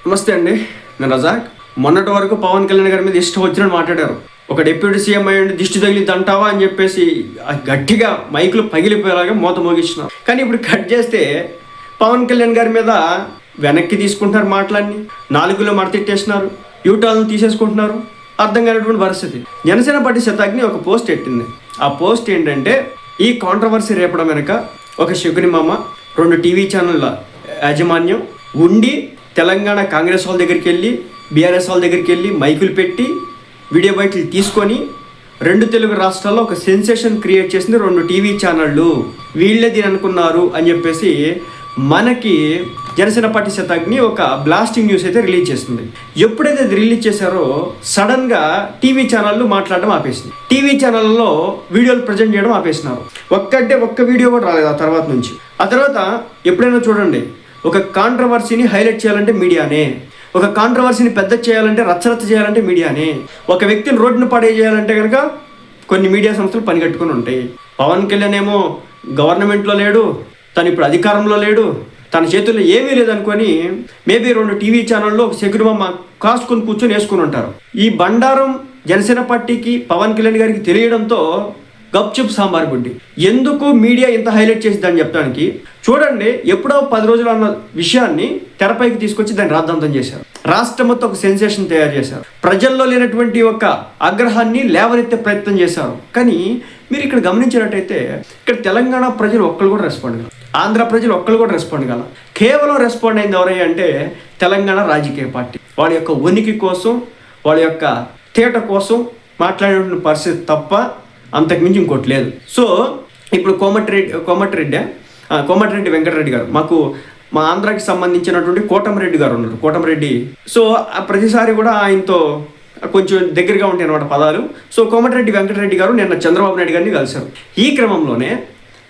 నమస్తే అండి, నేను రజాక్. మొన్నటి వరకు పవన్ కళ్యాణ్ గారి మీద ఇష్టం వచ్చినట్టు మాట్లాడారు. ఒక డిప్యూటీ సీఎం అయ్యండి దిష్టి తగిలిద్ది అంటావా అని చెప్పేసి గట్టిగా మైకులు పగిలిపోయేలాగా మోత మోగిస్తున్నారు. కానీ ఇప్పుడు కట్ చేస్తే పవన్ కళ్యాణ్ గారి మీద వెనక్కి తీసుకుంటున్నారు, మాటలన్నీ నాలుగులో మడతెట్టేస్తున్నారు, యూటర్న్లు తీసేసుకుంటున్నారు. అర్థం కానటువంటి పరిస్థితి. జనసేన పార్టీ శతాగ్ని ఒక పోస్ట్ పెట్టింది. ఆ పోస్ట్ ఏంటంటే, ఈ కాంట్రవర్సీ రేపడం వెనక ఒక శకుని మామ, 2 టీవీ ఛానళ్ళ యాజమాన్యం ఉండి తెలంగాణ కాంగ్రెస్ వాళ్ళ దగ్గరికి వెళ్ళి బీఆర్ఎస్ వాళ్ళ దగ్గరికి వెళ్ళి మైకులు పెట్టి వీడియో బయటలు తీసుకొని 2 తెలుగు రాష్ట్రాల్లో ఒక సెన్సేషన్ క్రియేట్ చేసింది 2 టీవీ ఛానళ్ళు. వీళ్ళే దీని అనుకున్నారు అని చెప్పేసి మనకి జనసేన పార్టీ శతాగ్ని ఒక బ్లాస్టింగ్ న్యూస్ అయితే రిలీజ్ చేస్తుంది. ఎప్పుడైతే అది రిలీజ్ చేశారో సడన్గా టీవీ ఛానళ్ళు మాట్లాడడం ఆపేసింది. టీవీ ఛానళ్ళలో వీడియోలు ప్రజెంట్ చేయడం ఆపేసినారు. ఒక్క వీడియో కూడా రాలేదు ఆ తర్వాత నుంచి. ఆ తర్వాత ఎప్పుడైనా చూడండి, ఒక కాంట్రవర్సీని హైలైట్ చేయాలంటే మీడియానే, ఒక కాంట్రవర్సీని పెద్ద చేయాలంటే రచ్చరచ్చ చేయాలంటే మీడియానే, ఒక వ్యక్తిని రోడ్డును పడే చేయాలంటే కనుక కొన్ని మీడియా సంస్థలు పనిగట్టుకుని ఉంటాయి. పవన్ కళ్యాణ్ ఏమో గవర్నమెంట్లో లేడు, తను ఇప్పుడు అధికారంలో లేడు, తన చేతుల్లో ఏమీ లేదనుకొని మేబీ 2 టీవీ ఛానల్లో ఒక సెక్యూరిబొమ్మ కాసుకొని కూర్చొని వేసుకుని ఉంటారు. ఈ బండారం జనసేన పార్టీకి పవన్ కళ్యాణ్ గారికి తెలియడంతో గప్చుప్ సాంబార్ గుడ్డి. ఎందుకు మీడియా ఇంత హైలైట్ చేసిందని చెప్పడానికి చూడండి, ఎప్పుడో 10 రోజులు అన్న విషయాన్ని తెరపైకి తీసుకొచ్చి దాన్ని రాద్ధాంతం చేశారు. రాష్ట్రం మొత్తం ఒక సెన్సేషన్ తయారు చేశారు. ప్రజల్లో లేనటువంటి ఒక ఆగ్రహాన్ని లేవనెత్తే ప్రయత్నం చేశారు. కానీ మీరు ఇక్కడ గమనించినట్టయితే ఇక్కడ తెలంగాణ ప్రజలు ఒక్కరు కూడా రెస్పాండ్ కాదు, ఆంధ్ర ప్రజలు ఒక్కరు కూడా రెస్పాండ్ కాదు. కేవలం రెస్పాండ్ అయింది ఎవరై అంటే తెలంగాణ రాజకీయ పార్టీ. వాళ్ళ యొక్క ఉనికి కోసం, వాళ్ళ యొక్క తేట కోసం మాట్లాడే పరిస్థితి తప్ప అంతకుమించి ఇంకోటి లేదు. సో ఇప్పుడు కోమటిరెడ్డి వెంకటరెడ్డి గారు, మా ఆంధ్రాకి సంబంధించినటువంటి కోటమిరెడ్డి గారు ఉన్నారు. కోటమిరెడ్డి సో ప్రతిసారి కూడా ఆయనతో కొంచెం దగ్గరగా ఉంటాయి అన్నమాట పదాలు. సో కోమటిరెడ్డి వెంకటరెడ్డి గారు నిన్న చంద్రబాబు నాయుడు గారిని కలిశారు. ఈ క్రమంలోనే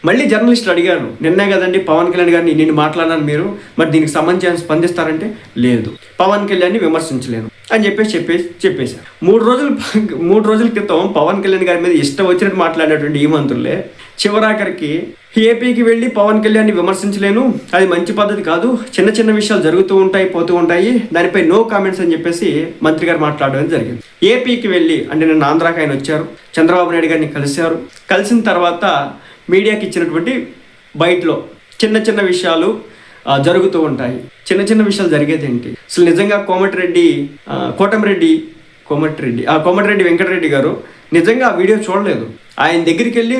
మళ్ళీ జర్నలిస్టులు అడిగారు, నిన్నే కదండి పవన్ కళ్యాణ్ గారిని నిన్ను మాట్లాడారు మీరు, మరి దీనికి సంబంధించి స్పందిస్తారంటే లేదు, పవన్ కళ్యాణ్ని విమర్శించలేను అని చెప్పేశారు. 3 రోజుల క్రితం పవన్ కళ్యాణ్ గారి మీద ఇష్టం వచ్చినట్టు మాట్లాడినటువంటి ఈ మంత్రులే చివరాఖరికి ఏపీకి వెళ్ళి పవన్ కళ్యాణ్ని విమర్శించలేను, అది మంచి పద్ధతి కాదు, చిన్న విషయాలు జరుగుతూ ఉంటాయి పోతూ ఉంటాయి, దానిపై నో కామెంట్స్ అని చెప్పేసి మంత్రి గారు మాట్లాడడం జరిగింది. ఏపీకి వెళ్ళి అంటే నిన్న ఆంధ్రాకి ఆయన వచ్చారు, చంద్రబాబు నాయుడు గారిని కలిశారు. కలిసిన తర్వాత మీడియాకి ఇచ్చినటువంటి బయటలో చిన్న విషయాలు జరుగుతూ ఉంటాయి. చిన్న విషయాలు జరిగేది ఏంటి అసలు నిజంగా కోమటిరెడ్డి వెంకటరెడ్డి గారు నిజంగా ఆ వీడియో చూడలేదు. ఆయన దగ్గరికి వెళ్ళి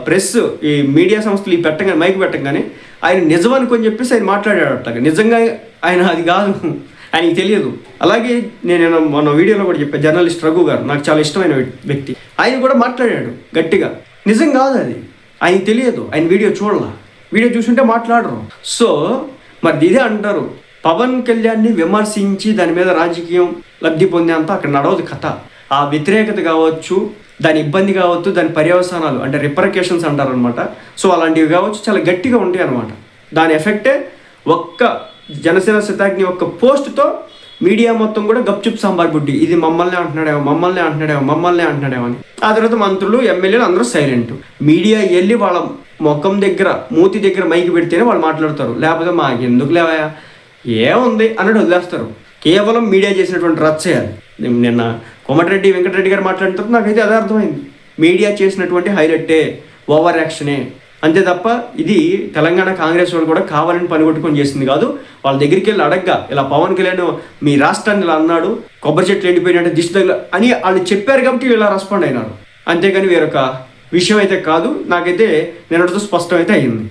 ప్రెస్ ఈ మీడియా సంస్థలు మైక్ పెట్టగానే ఆయన నిజం అనుకొని చెప్పేసి ఆయన మాట్లాడాడు. అట్లాగా నిజంగా ఆయన అది కాదు, ఆయనకి తెలియదు. అలాగే నేను మన వీడియోలో కూడా చెప్పాను, జర్నలిస్ట్ రఘు గారు నాకు చాలా ఇష్టమైన వ్యక్తి, ఆయన కూడా మాట్లాడాడు గట్టిగా. నిజం కాదు అది, ఆయనకి తెలియదు, ఆయన వీడియో చూడాల, వీడియో చూసుంటే మాట్లాడరు. సో మరి ఇదే అంటారు, పవన్ కళ్యాణ్ని విమర్శించి దాని మీద రాజకీయం లబ్ధి పొందేంత అక్కడ నడవదు కథ. ఆ వ్యతిరేకత కావచ్చు, దాని ఇబ్బంది కావచ్చు, దాని పర్యవసానాలు అంటే రిపర్కేషన్స్ అంటారనమాట. సో అలాంటివి కావచ్చు చాలా గట్టిగా ఉంటాయి అనమాట. దాని ఎఫెక్టే ఒక్క జనసేన శతాగ్ని ఒక్క పోస్ట్తో మీడియా మొత్తం కూడా గప్చుప్ సాంబార్ బుడ్డి, ఇది మమ్మల్ని అంటున్నాడేమో అని. ఆ తర్వాత మంత్రులు ఎమ్మెల్యేలు అందరూ సైలెంట్. మీడియా వెళ్ళి వాళ్ళ ముఖం దగ్గర మూతి దగ్గర మైకి పెడితేనే వాళ్ళు మాట్లాడతారు, లేకపోతే మాకు ఎందుకు లేవయా ఏముంది అన్నట్టు వదిలేస్తారు. కేవలం మీడియా చేసినటువంటి రచ్చేయాలి. నిన్న కోమటిరెడ్డి వెంకటరెడ్డి గారు మాట్లాడిన తర్వాత నాకైతే అదే అర్థమైంది, మీడియా చేసినటువంటి హైలైటే, ఓవర్ యాక్షనే, అంతే తప్ప ఇది తెలంగాణ కాంగ్రెస్ వాళ్ళు కూడా కావాలని పనిగొట్టుకొని చేసింది కాదు. వాళ్ళ దగ్గరికి వెళ్ళి అడగ్గా ఇలా పవన్ కళ్యాణ్ మీ రాష్ట్రాన్ని ఇలా అన్నాడు, కొబ్బరి చెట్లు ఎండిపోయినట్టు దిష్టి తగిల అని వాళ్ళు చెప్పారు కాబట్టి ఇలా రెస్పాండ్ అయినారు. అంతేగాని వేరొక విషయం అయితే కాదు. నాకైతే నిన్నటితో స్పష్టమైతే అయింది.